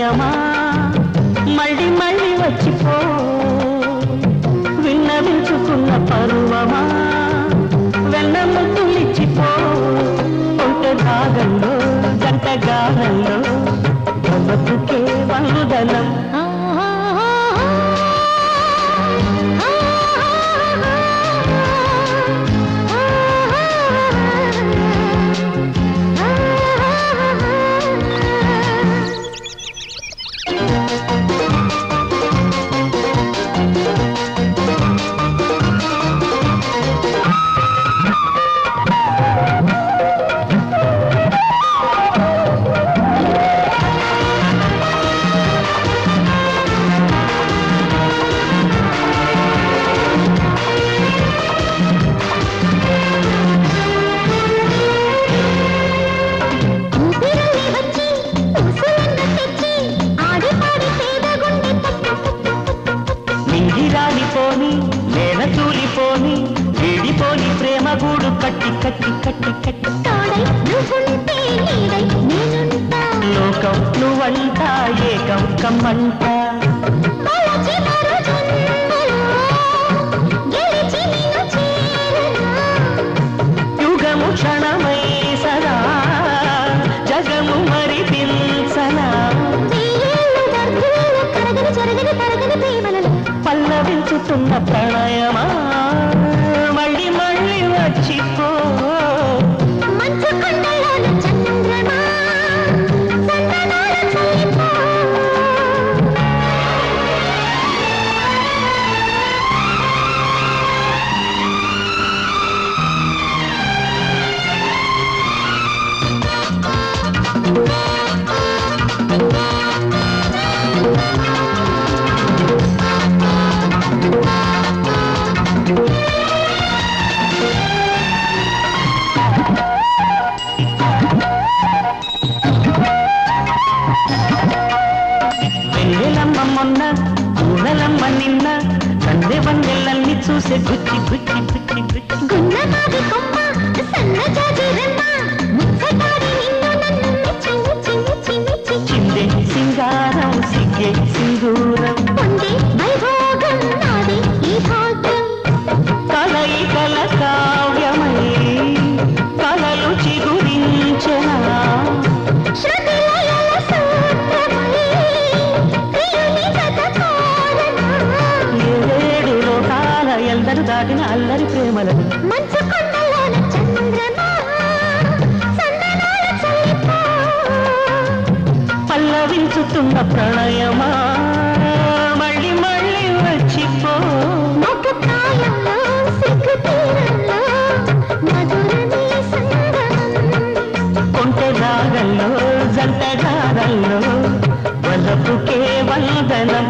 ప్రణయమా మళ్ళీ మళ్ళీ వచ్చిపో విన్నవించుకున్న పరువమా వెన్న ముద్దులిచ్చిపో ఒంటె రాగంలో జంట గానంలో బతుకే వందనం విడిపోని ప్రేమ గూడు కట్టి కట్టి కట్టి కట్టి లోకం నువ్వంట ఏకం కమ్మంట యుగము క్షణమై సదా జగము మరి పిల్సనా పల్లవించుతున్న ప్రణయమా మళ్ళీ మళ్ళీ వచ్చిపో మంచు కొండలోని చంద్రమా సందనాల చల్లిపో మొన్న కూనలమ్మ నిన్న కందె వందెలన్నీ చూసే గుచ్చి గుచ్చి గుచ్చి గుచ్చి గున్నమావి కొమ్మ సన్నజాజి రెమ్మ ముచ్చటాడి నిన్ను నన్ను మెచ్చి మెచ్చి మెచ్చి మెచ్చి చిందే సింగారం సిగ్గే సింధూరం పొందే వైభోగం నాదే ఈ భాగ్యం కలయి కల కావ్యమై కలలు చిగురించెనా ఎల్లరు దాటిన అల్లరి ప్రేమలను మంచు కొండలోని చంద్రమా సందనాల చల్లిపో పల్లవించుతున్న ప్రణయమా మళ్ళీ మళ్ళీ వచ్చిపో ఒక ప్రాయంలో సిగ్గు తీరంలో మధురమే సంగమం కొంటె రాగంలో జంట గారంలో వలపుకే వందనం